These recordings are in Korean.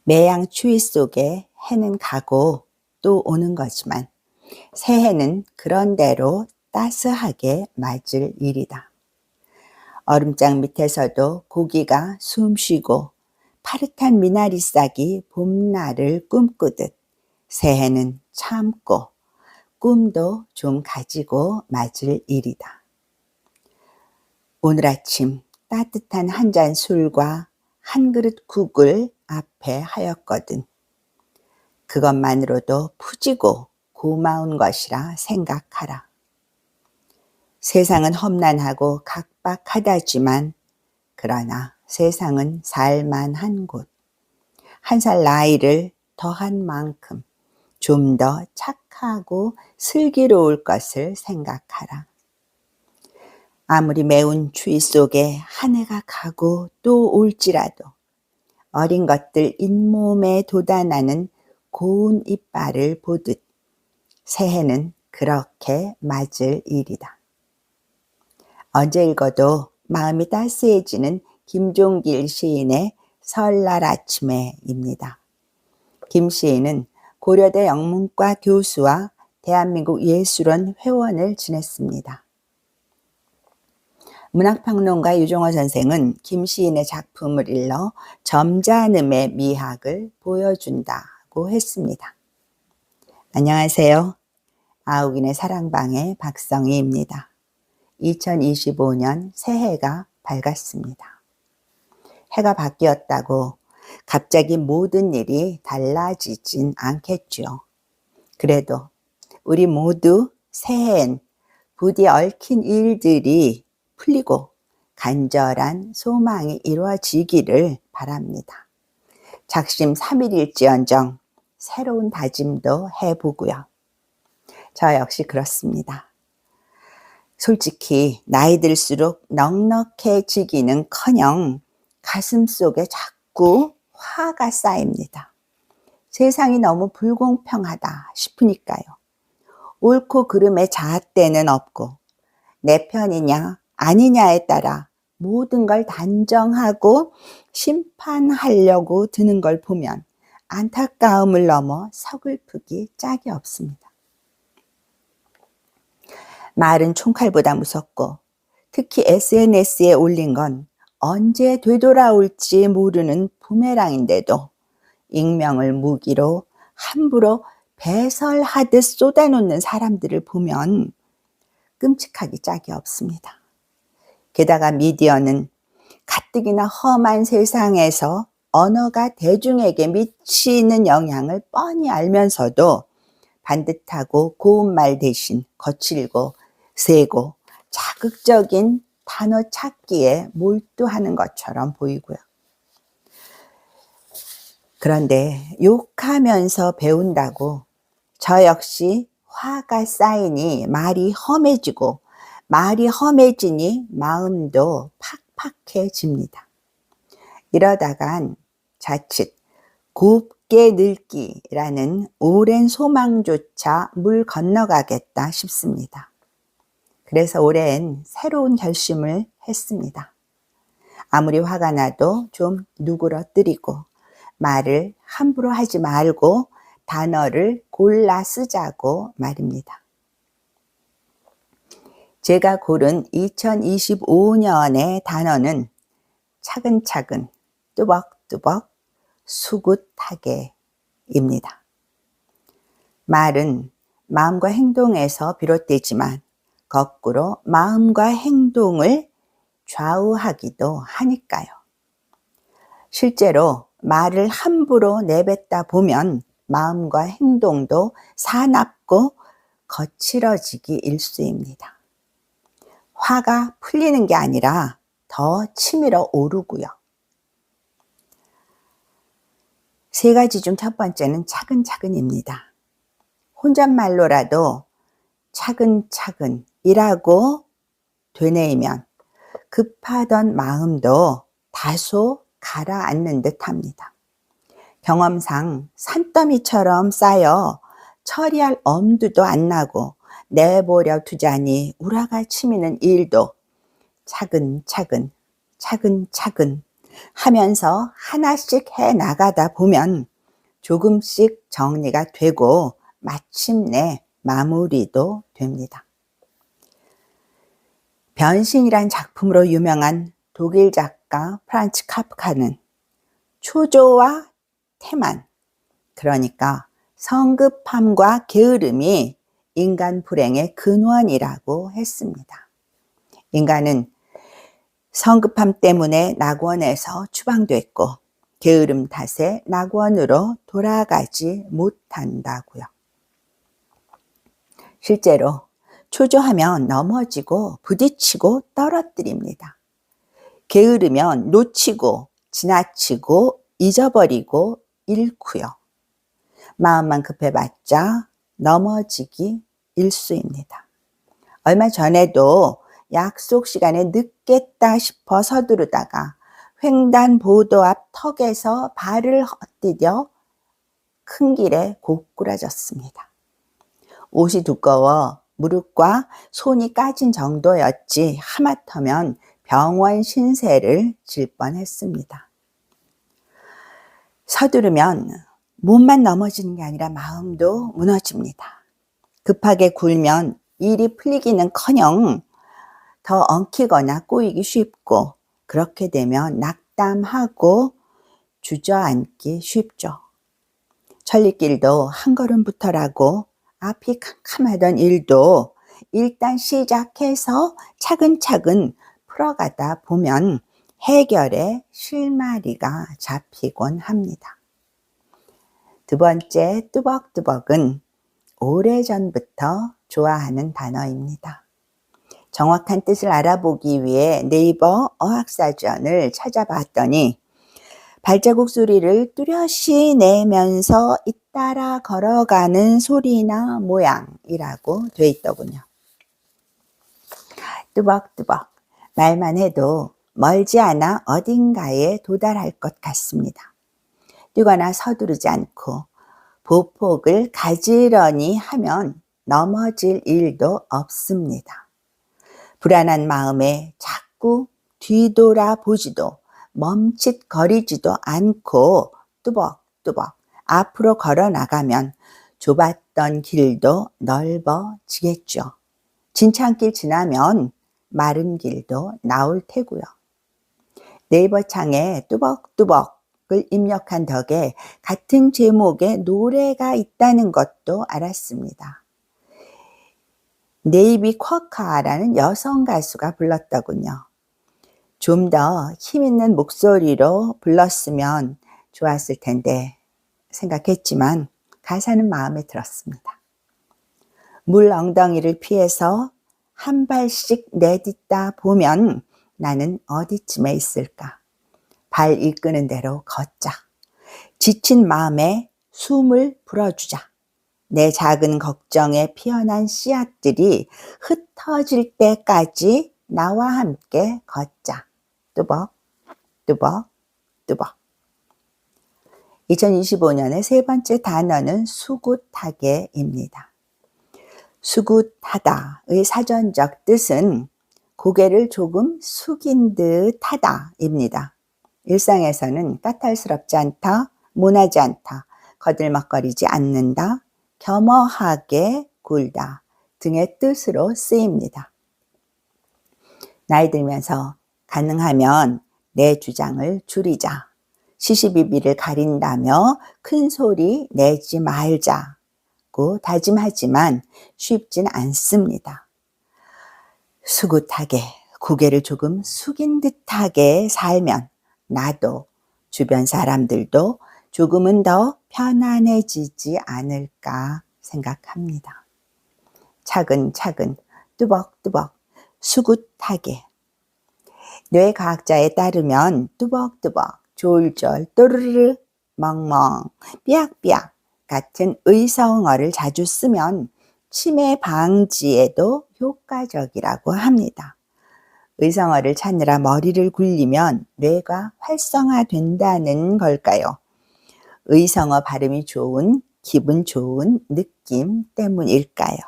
매양 추위 속에 해는 가고 또 오는 거지만 새해는 그런대로 따스하게 맞을 일이다. 얼음장 밑에서도 고기가 숨쉬고 파릇한 미나리 싹이 봄날을 꿈꾸듯 새해는 참고 꿈도 좀 가지고 맞을 일이다. 오늘 아침 따뜻한 한 잔 술과 한 그릇 국을 앞에 하였거든. 그것만으로도 푸지고 고마운 것이라 생각하라. 세상은 험난하고 각박하다지만 그러나 세상은 살만한 곳. 한 살 나이를 더한 만큼 좀 더 착하고 슬기로울 것을 생각하라. 아무리 매운 추위 속에 한 해가 가고 또 올지라도 어린 것들 잇몸에 돋아나는 고운 이빨을 보듯 새해는 그렇게 맞을 일이다. 언제 읽어도 마음이 따스해지는 김종길 시인의 설날 아침에입니다. 김 시인은 고려대 영문과 교수와 대한민국 예술원 회원을 지냈습니다. 문학평론가 유종호 선생은 김 시인의 작품을 일러 점잖음의 미학을 보여준다고 했습니다. 안녕하세요. 아욱인의 사랑방의 박성희입니다. 2025년 새해가 밝았습니다. 해가 바뀌었다고 갑자기 모든 일이 달라지진 않겠죠. 그래도 우리 모두 새해엔 부디 얽힌 일들이 풀리고 간절한 소망이 이루어지기를 바랍니다. 작심 3일일지언정 새로운 다짐도 해보고요. 저 역시 그렇습니다. 솔직히 나이 들수록 넉넉해지기는커녕 가슴 속에 자꾸 화가 쌓입니다. 세상이 너무 불공평하다 싶으니까요. 옳고 그름의 잣대는 없고 내 편이냐 아니냐에 따라 모든 걸 단정하고 심판하려고 드는 걸 보면 안타까움을 넘어 서글프기 짝이 없습니다. 말은 총칼보다 무섭고 특히 SNS에 올린 건 언제 되돌아올지 모르는 부메랑인데도 익명을 무기로 함부로 배설하듯 쏟아놓는 사람들을 보면 끔찍하기 짝이 없습니다. 게다가 미디어는 가뜩이나 험한 세상에서 언어가 대중에게 미치는 영향을 뻔히 알면서도 반듯하고 고운 말 대신 거칠고 세고 자극적인 단어 찾기에 몰두하는 것처럼 보이고요. 그런데 욕하면서 배운다고 저 역시 화가 쌓이니 말이 험해지고 말이 험해지니 마음도 팍팍해집니다. 이러다간 자칫 곱게 늙기라는 오랜 소망조차 물 건너가겠다 싶습니다. 그래서 올해는 새로운 결심을 했습니다. 아무리 화가 나도 좀 누그러뜨리고 말을 함부로 하지 말고 단어를 골라 쓰자고 말입니다. 제가 고른 2025년의 단어는 차근차근, 뚜벅뚜벅, 수굿하게입니다. 말은 마음과 행동에서 비롯되지만 거꾸로 마음과 행동을 좌우하기도 하니까요. 실제로 말을 함부로 내뱉다 보면 마음과 행동도 사납고 거칠어지기 일쑤입니다. 화가 풀리는 게 아니라 더 치밀어 오르고요. 세 가지 중 첫 번째는 차근차근입니다. 혼잣말로라도 차근차근이라고 되뇌이면 급하던 마음도 다소 가라앉는 듯합니다. 경험상 산더미처럼 쌓여 처리할 엄두도 안 나고 내버려 두자니 우라가 치미는 일도 차근차근 하면서 하나씩 해 나가다 보면 조금씩 정리가 되고 마침내 마무리도 됩니다. 변신이란 작품으로 유명한 독일 작가 프란츠 카프카는 초조와 태만, 그러니까 성급함과 게으름이 인간 불행의 근원이라고 했습니다. 인간은 성급함 때문에 낙원에서 추방됐고 게으름 탓에 낙원으로 돌아가지 못한다고요. 실제로 초조하면 넘어지고 부딪히고 떨어뜨립니다. 게으르면 놓치고 지나치고 잊어버리고 잃고요. 마음만 급해봤자 넘어지기 일쑤입니다. 얼마 전에도 약속 시간에 늦겠다 싶어 서두르다가 횡단보도 앞 턱에서 발을 헛디뎌 큰 길에 고꾸라졌습니다. 옷이 두꺼워 무릎과 손이 까진 정도였지 하마터면 병원 신세를 질 뻔했습니다. 서두르면 몸만 넘어지는 게 아니라 마음도 무너집니다. 급하게 굴면 일이 풀리기는커녕 더 엉키거나 꼬이기 쉽고 그렇게 되면 낙담하고 주저앉기 쉽죠. 천리길도 한 걸음부터라고 앞이 캄캄하던 일도 일단 시작해서 차근차근 풀어가다 보면 해결의 실마리가 잡히곤 합니다. 두 번째 뚜벅뚜벅은 오래전부터 좋아하는 단어입니다. 정확한 뜻을 알아보기 위해 네이버 어학사전을 찾아봤더니 발자국 소리를 뚜렷이 내면서 잇따라 걸어가는 소리나 모양이라고 돼 있더군요. 뚜벅뚜벅, 말만 해도 멀지 않아 어딘가에 도달할 것 같습니다. 뛰거나 서두르지 않고 보폭을 가지런히 하면 넘어질 일도 없습니다. 불안한 마음에 자꾸 뒤돌아보지도 멈칫거리지도 않고 뚜벅뚜벅 앞으로 걸어 나가면 좁았던 길도 넓어지겠죠. 진창길 지나면 마른 길도 나올 테고요. 네이버 창에 뚜벅뚜벅을 입력한 덕에 같은 제목의 노래가 있다는 것도 알았습니다. 네이비 쿼카라는 여성 가수가 불렀더군요. 좀 더 힘있는 목소리로 불렀으면 좋았을 텐데 생각했지만 가사는 마음에 들었습니다. 물 엉덩이를 피해서 한 발씩 내딛다 보면 나는 어디쯤에 있을까? 발 이끄는 대로 걷자. 지친 마음에 숨을 불어주자. 내 작은 걱정에 피어난 씨앗들이 흩어질 때까지 나와 함께 걷자. 뚜벅, 뚜벅, 뚜벅. 2025년의 세 번째 단어는 수굿하게입니다. 수굿하다의 사전적 뜻은 고개를 조금 숙인 듯 하다입니다. 일상에서는 까탈스럽지 않다, 모나지 않다, 거들먹거리지 않는다, 겸허하게 굴다 등의 뜻으로 쓰입니다. 나이 들면서 가능하면 내 주장을 줄이자, 시시비비를 가린다며 큰 소리 내지 말자고 다짐하지만 쉽진 않습니다. 수굿하게 고개를 조금 숙인 듯하게 살면 나도 주변 사람들도 조금은 더 편안해지지 않을까 생각합니다. 차근차근 뚜벅뚜벅 수굿하게. 뇌과학자에 따르면 뚜벅뚜벅, 졸졸, 또르르, 멍멍, 삐약삐약 같은 의성어를 자주 쓰면 치매 방지에도 효과적이라고 합니다. 의성어를 찾느라 머리를 굴리면 뇌가 활성화된다는 걸까요? 의성어 발음이 좋은, 기분 좋은 느낌 때문일까요?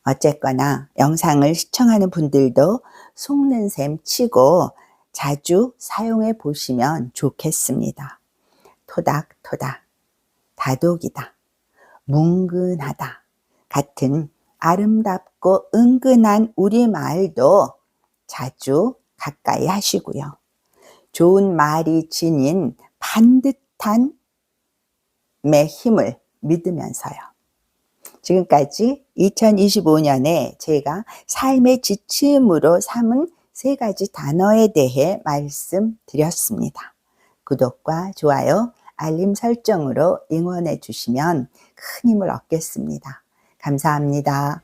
어쨌거나 영상을 시청하는 분들도 속는 셈 치고 자주 사용해 보시면 좋겠습니다. 토닥토닥, 다독이다, 뭉근하다 같은 아름답고 은근한 우리말도 자주 가까이 하시고요. 좋은 말이 지닌 반듯한 의 힘을 믿으면서요. 지금까지 2025년에 제가 삶의 지침으로 삼은 3가지 단어에 대해 말씀드렸습니다. 구독과 좋아요, 알림 설정으로 응원해 주시면 큰 힘을 얻겠습니다. 감사합니다.